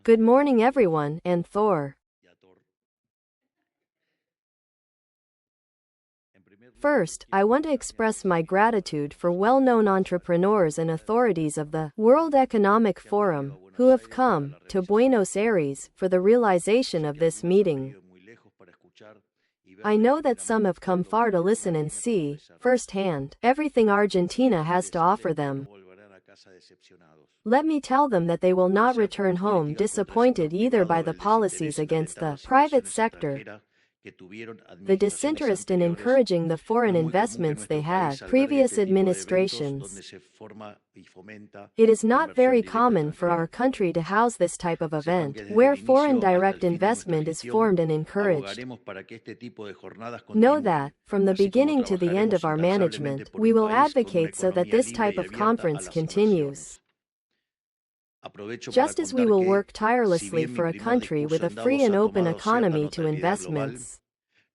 Good morning everyone, and Thor. First, I want to express my gratitude for well-known entrepreneurs and authorities of the World Economic Forum who have come to Buenos Aires for the realization of this meeting. I know that some have come far to listen and see, firsthand, everything Argentina has to offer them. Let me tell them that they will not return home disappointed either by the policies against the private sector, the disinterest in encouraging the foreign investments they had previous administrations. It is not very common for our country to house this type of event, where foreign direct investment is formed and encouraged. Know that, from the beginning to the end of our management, we will advocate so that this type of conference continues. Just as we will work tirelessly for a country with a free and open economy to investments.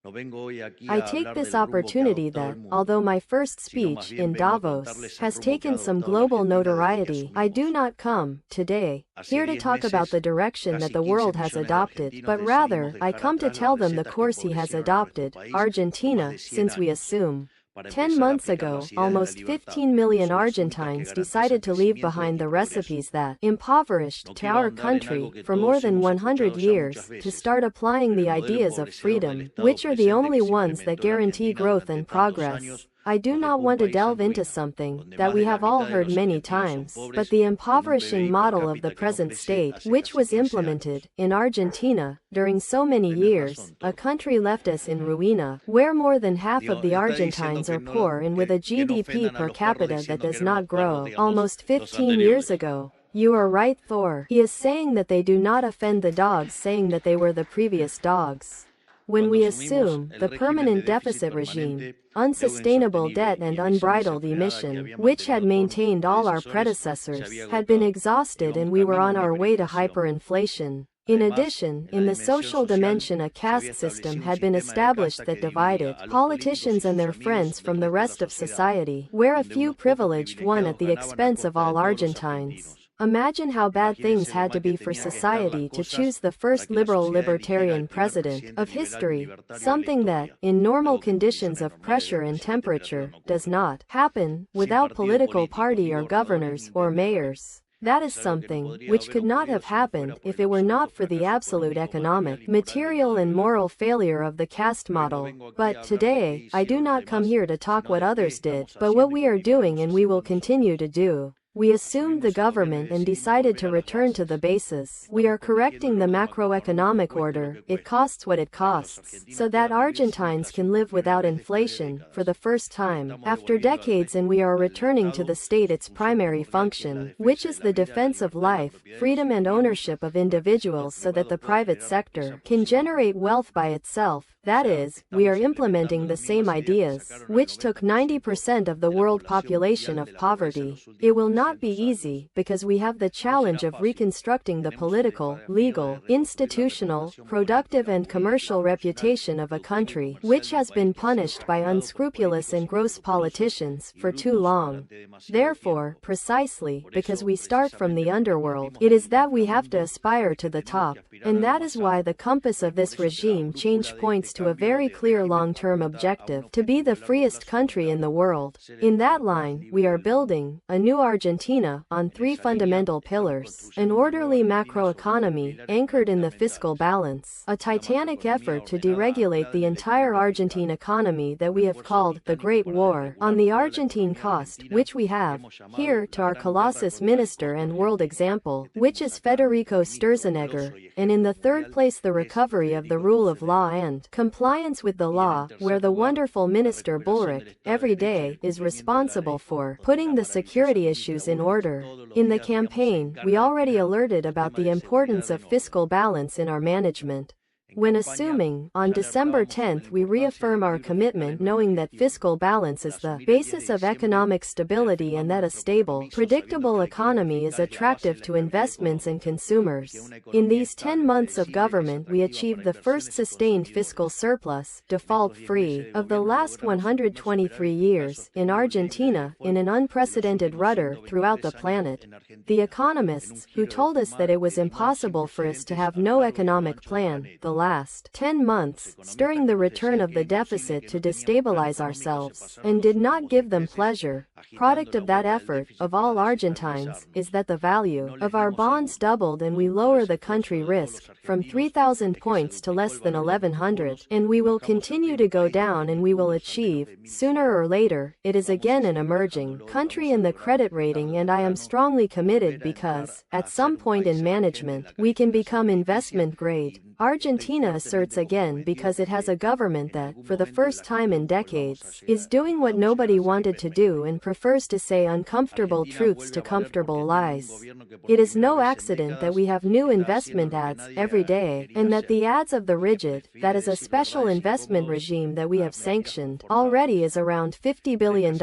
I take this opportunity that, although my first speech in Davos has taken some global notoriety, I do not come, today, here to talk about the direction that the world has adopted, but rather, I come to tell them the course he has adopted, Argentina, since we assume. 10 months ago, almost 15 million Argentines decided to leave behind the recipes that impoverished our country for more than 100 years to start applying the ideas of freedom, which are the only ones that guarantee growth and progress. I do not want to delve into something that we have all heard many times, but the impoverishing model of the present state, which was implemented in Argentina during so many years, a country left us in ruina, where more than half of the Argentines are poor and with a GDP per capita that does not grow. Almost 15 years ago. You are right, Thor. He is saying that they do not offend the dogs, saying that they were the previous dogs. When we assume the permanent deficit regime, unsustainable debt and unbridled emission, which had maintained all our predecessors, had been exhausted and we were on our way to hyperinflation. In addition, in the social dimension a caste system had been established that divided politicians and their friends from the rest of society, where a few privileged won at the expense of all Argentines. Imagine how bad things had to be for society to choose the first liberal libertarian president of history, something that, in normal conditions of pressure and temperature, does not happen without political party or governors or mayors. That is something which could not have happened if it were not for the absolute economic, material and moral failure of the caste model. But today, I do not come here to talk what others did, but what we are doing and we will continue to do. We assumed the government and decided to return to the basis. We are correcting the macroeconomic order, it costs what it costs, so that Argentines can live without inflation, for the first time, after decades, and we are returning to the state its primary function, which is the defense of life, freedom and ownership of individuals so that the private sector can generate wealth by itself. That is, we are implementing the same ideas, which took 90% of the world population of poverty. It will not be easy, because we have the challenge of reconstructing the political, legal, institutional, productive and commercial reputation of a country, which has been punished by unscrupulous and gross politicians for too long. Therefore, precisely, because we start from the underworld, it is that we have to aspire to the top, and that is why the compass of this regime change points to a very clear long-term objective, to be the freest country in the world. In that line, we are building a new Argentina on three fundamental pillars: an orderly macroeconomy, anchored in the fiscal balance, a titanic effort to deregulate the entire Argentine economy that we have called the Great War on the Argentine cost, which we have here to our Colossus minister and world example, which is Federico Sturzenegger, and in the third place the recovery of the rule of law and compliance with the law, where the wonderful Minister Bullrich, every day, is responsible for putting the security issues in order. In the campaign, we already alerted about the importance of fiscal balance in our management. When assuming, on December 10th we reaffirm our commitment knowing that fiscal balance is the basis of economic stability and that a stable, predictable economy is attractive to investments and consumers. In these 10 months of government we achieved the first sustained fiscal surplus, default-free, of the last 123 years, in Argentina, in an unprecedented rudder throughout the planet. The economists, who told us that it was impossible for us to have no economic plan, the last 10 months, stirring the return of the deficit to destabilize ourselves, and did not give them pleasure. Product of that effort, of all Argentines, is that the value of our bonds doubled and we lower the country risk from 3,000 points to less than 1,100, and we will continue to go down and we will achieve, sooner or later, it is again an emerging country in the credit rating, and I am strongly committed because, at some point in management, we can become investment grade. Argentina asserts again because it has a government that, for the first time in decades, is doing what nobody wanted to do and prefers to say uncomfortable truths to comfortable lies. It is no accident that we have new investment ads every day, and that the ads of the rigid, that is a special investment regime that we have sanctioned, already is around $50 billion,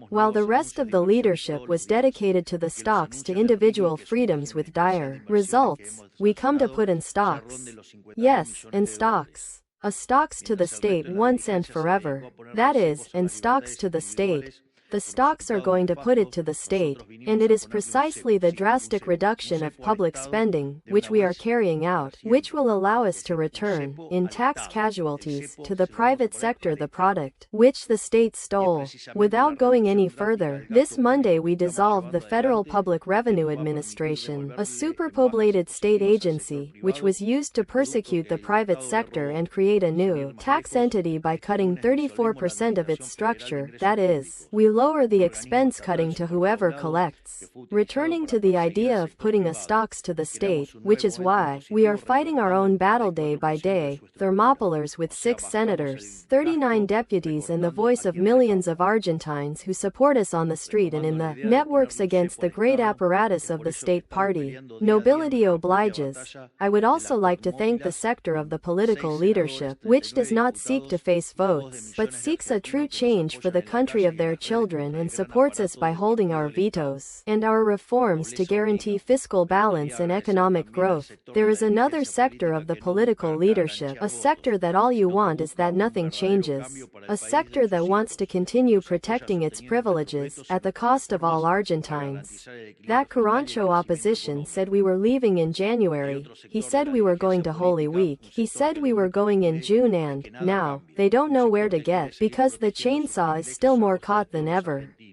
while the rest of the leadership was dedicated to the stocks to individual freedoms with dire results. We come to put in stocks. Yes, in stocks. A stocks to the state once and forever. That is, in stocks to the state. The stocks are going to put it to the state, and it is precisely the drastic reduction of public spending, which we are carrying out, which will allow us to return, in tax casualties, to the private sector the product, which the state stole. Without going any further, this Monday we dissolved the Federal Public Revenue Administration, a superpopulated state agency, which was used to persecute the private sector and create a new tax entity by cutting 34% of its structure, that is, we lower the expense cutting to whoever collects. Returning to the idea of putting a stocks to the state, which is why we are fighting our own battle day by day, Thermopoliers with 6 senators, 39 deputies and the voice of millions of Argentines who support us on the street and in the networks against the great apparatus of the state party. Nobility obliges. I would also like to thank the sector of the political leadership, which does not seek to face votes, but seeks a true change for the country of their children and supports us by holding our vetoes and our reforms to guarantee fiscal balance and economic growth. There is another sector of the political leadership, a sector that all you want is that nothing changes, a sector that wants to continue protecting its privileges at the cost of all Argentines. That Carrancho opposition said we were leaving in January, he said we were going to Holy Week, he said we were going in June, and now they don't know where to get because the chainsaw is still more caught than ever.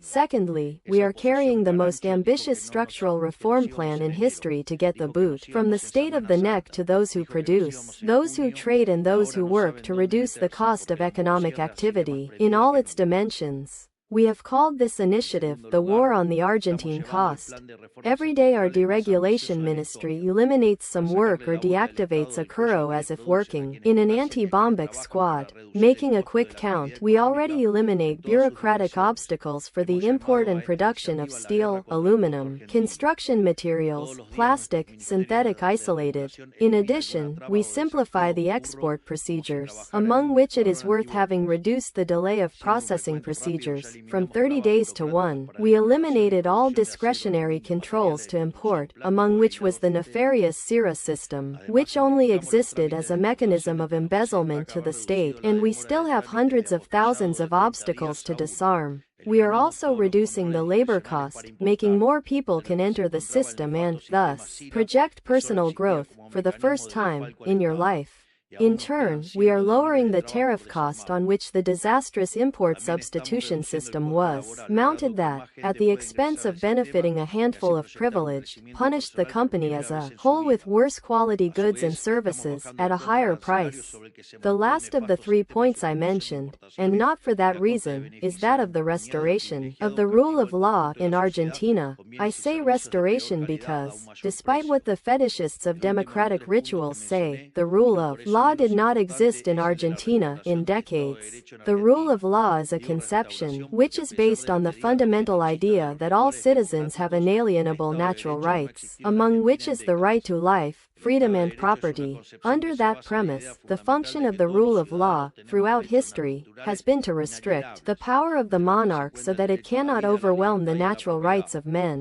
Secondly, we are carrying the most ambitious structural reform plan in history to get the boot from the state of the neck to those who produce, those who trade and those who work to reduce the cost of economic activity in all its dimensions. We have called this initiative the War on the Argentine Cost. Every day our deregulation ministry eliminates some work or deactivates a curro as if working in an anti-bombic squad. Making a quick count, we already eliminate bureaucratic obstacles for the import and production of steel, aluminum, construction materials, plastic, synthetic isolated. In addition, we simplify the export procedures, among which it is worth having reduced the delay of processing procedures from 30 days to 1. We eliminated all discretionary controls to import, among which was the nefarious SIRA system, which only existed as a mechanism of embezzlement to the state, and we still have hundreds of thousands of obstacles to disarm. We are also reducing the labor cost, making more people can enter the system and, thus, project personal growth, for the first time, in your life. In turn, we are lowering the tariff cost on which the disastrous import substitution system was mounted that, at the expense of benefiting a handful of privileged, punished the company as a whole with worse quality goods and services, at a higher price. The last of the 3 points I mentioned, and not for that reason, is that of the restoration of the rule of law in Argentina. I say restoration because, despite what the fetishists of democratic rituals say, the rule of law law did not exist in Argentina in decades. The rule of law is a conception which is based on the fundamental idea that all citizens have inalienable natural rights, among which is the right to life, freedom and property. Under that premise, the function of the rule of law, throughout history, has been to restrict the power of the monarch so that it cannot overwhelm the natural rights of men.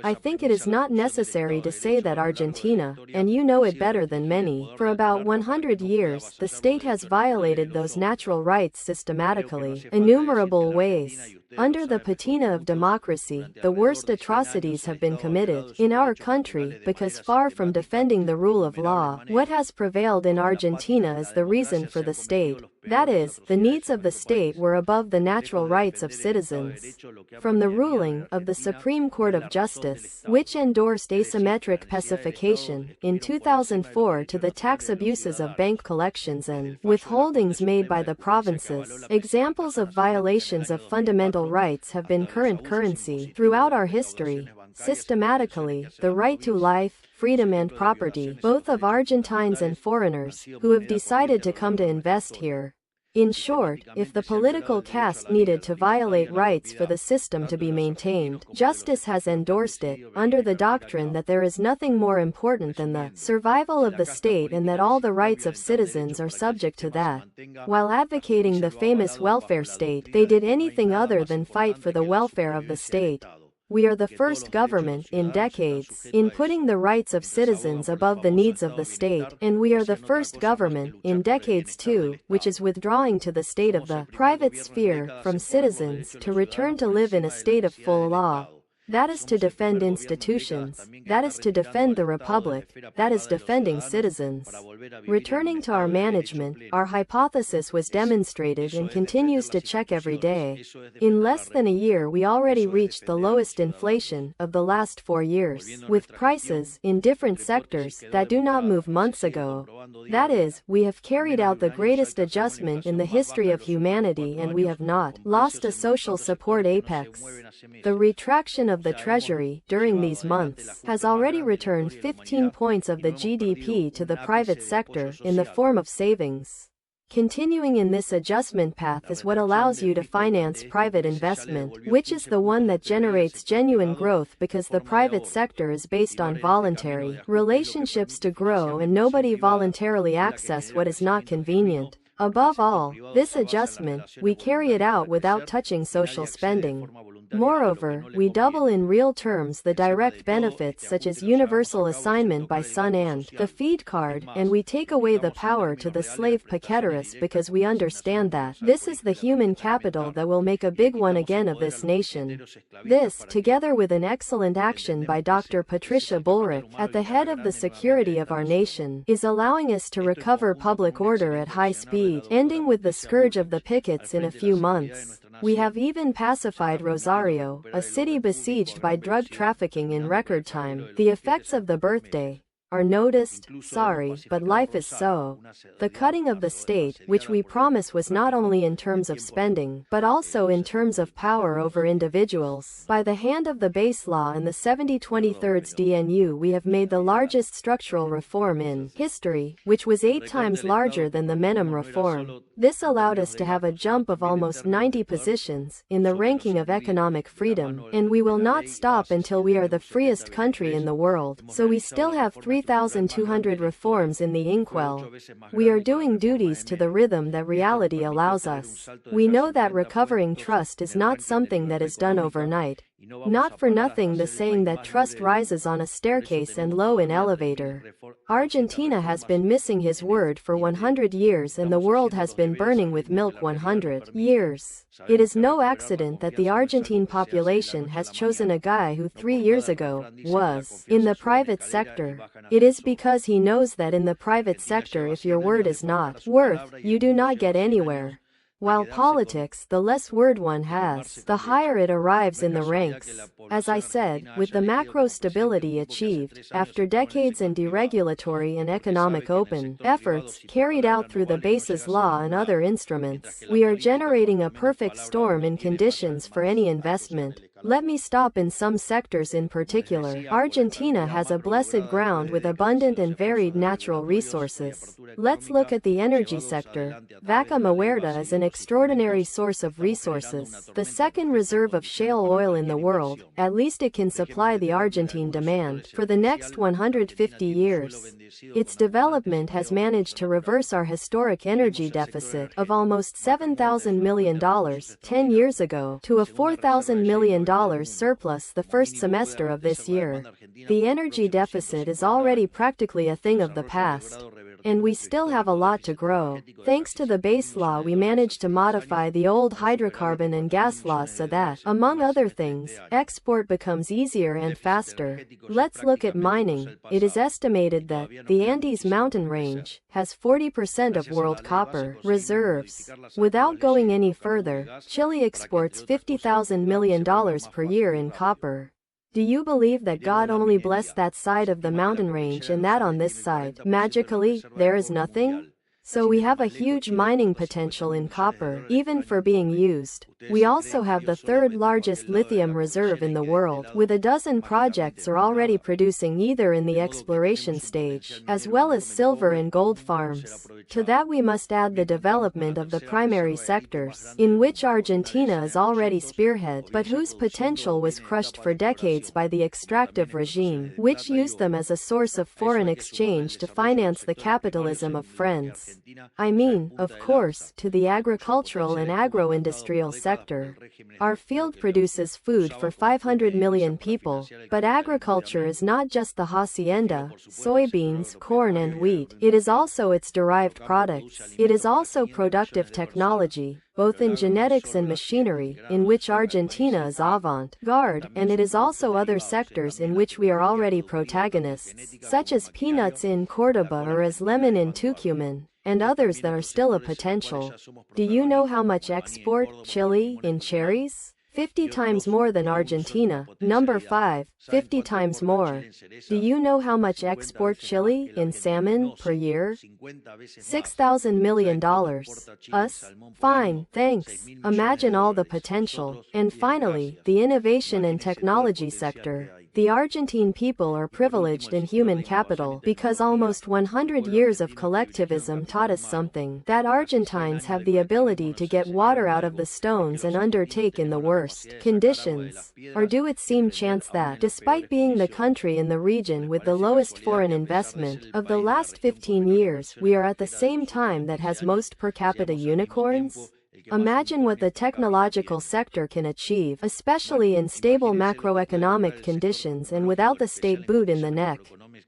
I think it is not necessary to say that Argentina, and you know it better than many, for about 100 years, the state has violated those natural rights systematically, innumerable ways. Under the patina of democracy, the worst atrocities have been committed in our country because far from defending the rule of law, what has prevailed in Argentina is the reason for the state. That is, the needs of the state were above the natural rights of citizens. From the ruling of the Supreme Court of Justice, which endorsed asymmetric pacification in 2004 to the tax abuses of bank collections and withholdings made by the provinces, examples of violations of fundamental rights have been current currency throughout our history. Systematically, the right to life, freedom and property, both of Argentines and foreigners, who have decided to come to invest here. In short, if the political caste needed to violate rights for the system to be maintained, justice has endorsed it, under the doctrine that there is nothing more important than the survival of the state and that all the rights of citizens are subject to that. While advocating the famous welfare state, they did anything other than fight for the welfare of the state. We are the first government, in decades, in putting the rights of citizens above the needs of the state, and we are the first government, in decades too, which is withdrawing to the state of the private sphere from citizens to return to live in a state of full law. That is to defend institutions. That is to defend the republic. That is defending citizens. Returning to our management, our hypothesis was demonstrated and continues to check every day. In less than a year we already reached the lowest inflation of the last 4 years, with prices, in different sectors, that do not move months ago. That is, we have carried out the greatest adjustment in the history of humanity and we have not lost a social support apex. The retraction of the Treasury, during these months, has already returned 15 points of the GDP to the private sector in the form of savings. Continuing in this adjustment path is what allows you to finance private investment, which is the one that generates genuine growth because the private sector is based on voluntary relationships to grow and nobody voluntarily access what is not convenient. Above all, this adjustment, we carry it out without touching social spending. Moreover, we double in real terms the direct benefits such as universal assignment by son and the feed card, and we take away the power to the slave paqueteros because we understand that this is the human capital that will make a big one again of this nation. This, together with an excellent action by Dr. Patricia Bullrich, at the head of the security of our nation, is allowing us to recover public order at high speed, ending with the scourge of the pickets in a few months. We have even pacified Rosario, a city besieged by drug trafficking in record time. The effects of the birthday are noticed, sorry, but life is so. The cutting of the state, which we promise was not only in terms of spending, but also in terms of power over individuals. By the hand of the base law and the 70/23 DNU we have made the largest structural reform in history, which was 8 times larger than the Menem reform. This allowed us to have a jump of almost 90 positions in the ranking of economic freedom, and we will not stop until we are the freest country in the world, so we still have 3,200 reforms in the inkwell. We are doing duties to the rhythm that reality allows us. We know that recovering trust is not something that is done overnight. Not for nothing the saying that trust rises on a staircase and low in elevator. Argentina has been missing his word for 100 years and the world has been burning with milk 100 years. It is no accident that the Argentine population has chosen a guy who 3 years ago was in the private sector. It is because he knows that in the private sector if your word is not worth, you do not get anywhere. While politics, the less word one has, the higher it arrives in the ranks. As I said, with the macro stability achieved, after decades in deregulatory and economic open efforts, carried out through the basis law and other instruments, we are generating a perfect storm in conditions for any investment. Let me stop in some sectors in particular. Argentina has a blessed ground with abundant and varied natural resources. Let's look at the energy sector. Vaca Muerta is an extraordinary source of resources, the second reserve of shale oil in the world. At least it can supply the Argentine demand for the next 150 years. Its development has managed to reverse our historic energy deficit of almost $7,000 million 10 years ago to a $4,000 million surplus the first semester of this year. The energy deficit is already practically a thing of the past. And we still have a lot to grow. Thanks to the base law, we managed to modify the old hydrocarbon and gas laws so that, among other things, export becomes easier and faster. Let's look at mining. It is estimated that the Andes mountain range has 40% of world copper reserves. Without going any further, Chile exports $50,000 million per year in copper. Do you believe that God only blessed that side of the mountain range and that on this side, magically, there is nothing? So we have a huge mining potential in copper, even for being used. We also have the third largest lithium reserve in the world, with a dozen projects are already producing either in the exploration stage, as well as silver and gold farms. To that we must add the development of the primary sectors, in which Argentina is already spearhead, but whose potential was crushed for decades by the extractive regime, which used them as a source of foreign exchange to finance the capitalism of friends. I mean, of course, to the agricultural and agro-industrial sector. Our field produces food for 500 million people, but agriculture is not just the hacienda, soybeans, corn and wheat. It is also its derived products. It is also productive technology, both in genetics and machinery, in which Argentina is avant-garde, and it is also other sectors in which we are already protagonists, such as peanuts in Córdoba or as lemon in Tucumán, and others that are still a potential. Do you know how much export Chile in cherries? 50 times more than Argentina. Number 5, 50 times more. Do you know how much export Chile in salmon per year? $6,000 million. Us? Fine, thanks. Imagine all the potential. And finally, the innovation and technology sector. The Argentine people are privileged in human capital because almost 100 years of collectivism taught us something, that Argentines have the ability to get water out of the stones and undertake in the worst conditions. Or do it seem chance that, despite being the country in the region with the lowest foreign investment of the last 15 years, we are at the same time that has most per capita unicorns? Imagine what the technological sector can achieve, especially in stable macroeconomic conditions and without the state boot in the neck.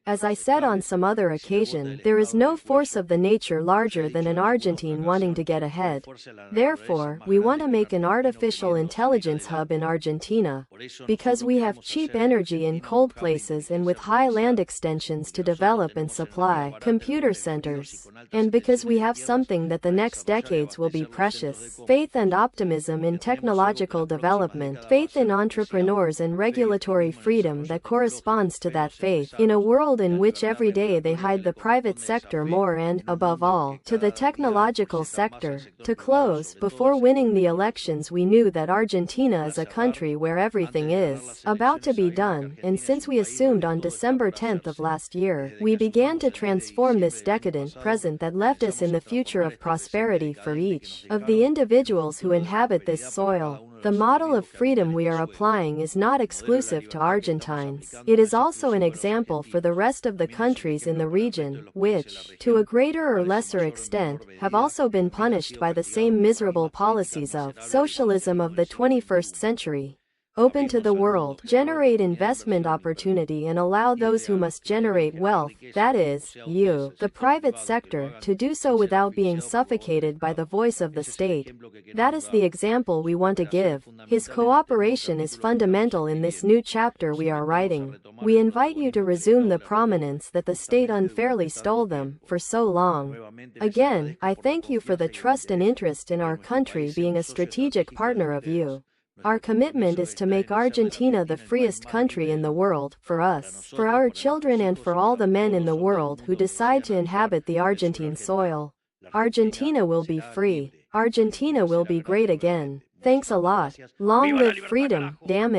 As I said on some other occasion, there is no force of the nature larger than an Argentine wanting to get ahead. Therefore, we want to make an artificial intelligence hub in Argentina, because we have cheap energy in cold places and with high land extensions to develop and supply computer centers, and because we have something that the next decades will be precious: faith and optimism in technological development, faith in entrepreneurs and regulatory freedom that corresponds to that faith, in a world in which every day they hide the private sector more and, above all, to the technological sector. To close, before winning the elections we knew that Argentina is a country where everything is about to be done, and since we assumed on December 10th of last year, we began to transform this decadent present that left us in the future of prosperity for each of the individuals who inhabit this soil. The model of freedom we are applying is not exclusive to Argentines. It is also an example for the rest of the countries in the region, which, to a greater or lesser extent, have also been punished by the same miserable policies of socialism of the 21st century. Open to the world, generate investment opportunity and allow those who must generate wealth, that is, you, the private sector, to do so without being suffocated by the voice of the state. That is the example we want to give. His cooperation is fundamental in this new chapter we are writing. We invite you to resume the prominence that the state unfairly stole them for so long. Again, I thank you for the trust and interest in our country being a strategic partner of you. Our commitment is to make Argentina the freest country in the world, for us, for our children and for all the men in the world who decide to inhabit the Argentine soil. Argentina will be free. Argentina will be great again. Thanks a lot. Long live freedom, damn it.